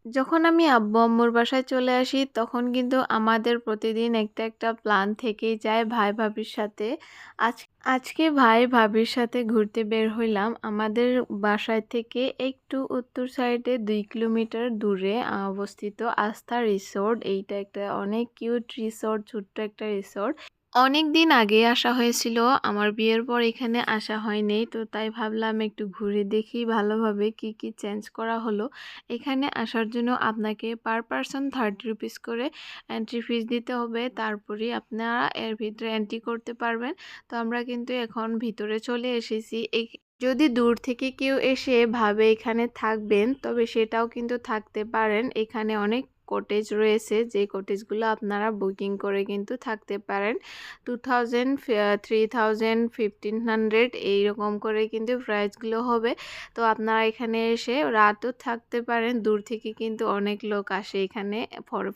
যখন আমি আব্বু-আম্মুর বাসায় চলে আসি তখন কিন্তু আমাদের প্রতিদিন একটা প্ল্যান থেকেই যায় ভাই-ভাবির সাথে। আজ আজকে ভাই-ভাবির সাথে ঘুরতে বের হইলাম। আমাদের বাসায় থেকে একটু উত্তর সাইডে ২ কিলোমিটার দূরে অবস্থিত আস্থা রিসোর্ট। এইটা একটা অনেক কিউট রিসোর্ট, ছোট্ট একটা রিসোর্ট। অনেকদিন আগে আসা হয়েছিল। আমার বিয়ের পর এখানে আসা হয়নি। তো তাই ভাবলাম একটু ঘুরে দেখি ভালোভাবে কি, কি চেঞ্জ করা হলো। এখানে আসার জন্য আপনাকে পার পারসন 30 রুপিস করে এন্ট্রি ফিস দিতে হবে। তারপরেই আপনারা এর ভিতরে এন্ট্রি করতে পারবেন। তো আমরা কিন্তু এখন ভিতরে চলে এসেছি। যদি দূর থেকে কেউ এসে ভাবে এখানে থাকবেন, তবে সেটাও কিন্তু থাকতে পারেন। এখানে অনেক কটেজ রয়েছে, যে কটেজগুলো আপনারা বুকিং করে কিন্তু থাকতে পারেন। 2000, 3000, 1500 এইরকম করে কিন্তু প্রাইসগুলো হবে। তো আপনারা এখানে এসে রাতও থাকতে পারেন। দূর থেকে কিন্তু অনেক লোক আসে এখানে,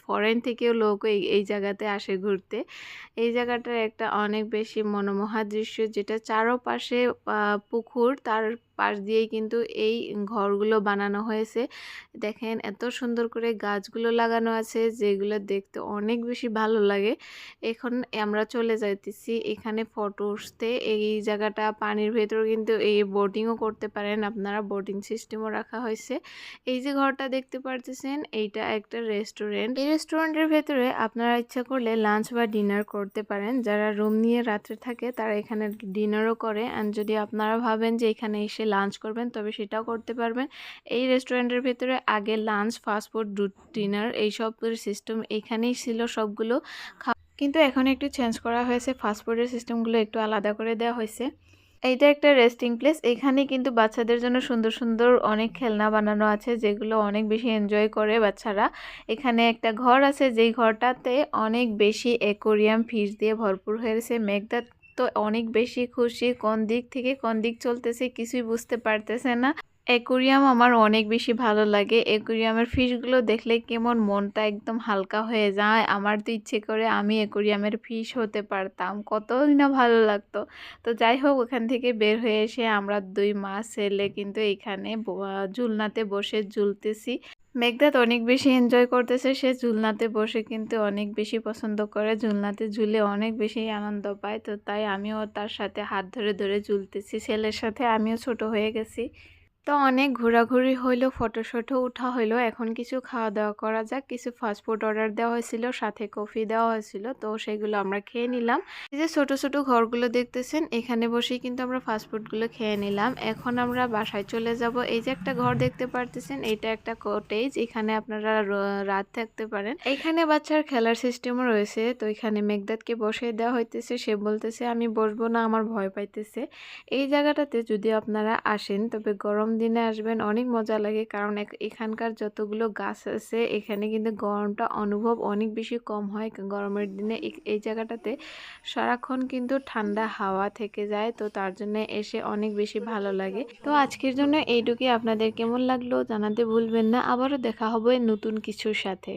ফরেন থেকেও লোক এই জায়গাতে আসে ঘুরতে। এই জায়গাটার একটা অনেক বেশি মনোমোহা দৃশ্য, যেটা চারপাশে পুকুর, তার পাশ দিয়েই কিন্তু এই ঘরগুলো বানানো হয়েছে। দেখেন এত সুন্দর করে গাছগুলো লাগানো আছে, যেগুলো দেখতে অনেক বেশি ভালো লাগে। এখন আমরা চলে যাইতেছি এখানে ফটো উঠতে। এই জায়গাটা পানির ভেতর কিন্তু এই বোটিংও করতে পারেন আপনারা, বোটিং সিস্টেমও রাখা হয়েছে। এই যে ঘরটা দেখতে পারতেছেন, এইটা একটা রেস্টুরেন্ট। এই রেস্টুরেন্টের ভেতরে আপনারা ইচ্ছা করলে লাঞ্চ বা ডিনার করতে পারেন। যারা রুম নিয়ে রাত্রে থাকে তারা এখানে ডিনারও করে, অ্যান্ড যদি আপনারা ভাবেন যে এখানে এসে লাঞ্চ করবেন তবে সেটাও করতে পারবেন। এই রেস্টুরেন্টের ভেতরে আগে লাঞ্চ, ফাস্টফুড, ডিনার এইসবের সিস্টেম এখানেই ছিল সবগুলো। কিন্তু এখন একটু চেঞ্জ করা হয়েছে, ফাস্টফুডের সিস্টেমগুলো একটু আলাদা করে দেওয়া হয়েছে। এইটা একটা রেস্টিং প্লেস। এখানে কিন্তু বাচ্চাদের জন্য সুন্দর সুন্দর অনেক খেলনা বানানো আছে, যেগুলো অনেক বেশি এনজয় করে বাচ্চারা। এখানে একটা ঘর আছে, যেই ঘরটাতে অনেক বেশি অ্যাকোরিয়াম ফিশ দিয়ে ভরপুর হয়েছে। মেঘদা তো অনেক বেশি খুশি, কোন দিক থেকে কোন দিক চলতেছে কিছুই বুঝতে পারতেছে না। অ্যাকোরিয়াম আমার অনেক বেশি ভালো লাগে। অ্যাকোরিয়ামের ফিশগুলো দেখলে কেমন মনটা একদম হালকা হয়ে যায়। আমার তো ইচ্ছে করে আমি অ্যাকোরিয়ামের ফিশ হতে পারতাম, কতই না ভালো লাগতো। তো যাই হোক, ওখান থেকে বের হয়ে এসে আমরা 2 মা ছেলে কিন্তু এখানে ঝুলনাতে বসে ঝুলতেছি। মেঘদাত অনেক বেশি এনজয় করতেছে, সে ঝুলনাতে বসে কিন্তু অনেক বেশি পছন্দ করে, ঝুলনাতে ঝুলে অনেক বেশি আনন্দ পায়। তো তাই আমিও তার সাথে হাত ধরে ধরে ঝুলতেছি, ছেলের সাথে আমিও ছোট হয়ে গেছি। তো অনেক ঘোরাঘুরি হইলো, ফটোশটও উঠা হইলো। এখন কিছু খাওয়া দাওয়া করা যাক। কিছু ফাস্টফুড অর্ডার দেওয়া হয়েছিল, সাথে কফি দেওয়া হয়েছিল, তো সেগুলো আমরা খেয়ে নিলাম। এই যে ছোট ছোট ঘরগুলো দেখতেছেন, এখানে বসেই কিন্তু আমরা ফাস্টফুডগুলো খেয়ে নিলাম। এখন আমরা বাসায় চলে যাব। এই যে একটা ঘর দেখতে পারতেছেন, এটা একটা কটেজ, এখানে আপনারা রাত থাকতে পারেন। এখানে বাচ্চার খেলার সিস্টেমও রয়েছে। তো এখানে মেঘদাতকে বসে দেওয়া হইতেছে, সে বলতেছে আমি বসবো না, আমার ভয় পাইতেছে। এই জায়গাটাতে যদি আপনারা আসেন তবে গরম দিনে আসবেন, অনেক মজা লাগে, কারণ এখানকার যতগুলো গাছ আছে এখানে কিন্তু গরমটা অনুভব অনেক বেশি কম হয়। গরমের দিনে এই জায়গাটাতে সারাক্ষণ কিন্তু ঠান্ডা হাওয়া থেকে যায়, তো তার জন্য এসে অনেক বেশি ভালো লাগে। তো আজকের জন্য এইটুকুই। আপনাদের কেমন লাগলো জানাতে ভুলবেন না। আবারও দেখা হবে নতুন কিছুর সাথে।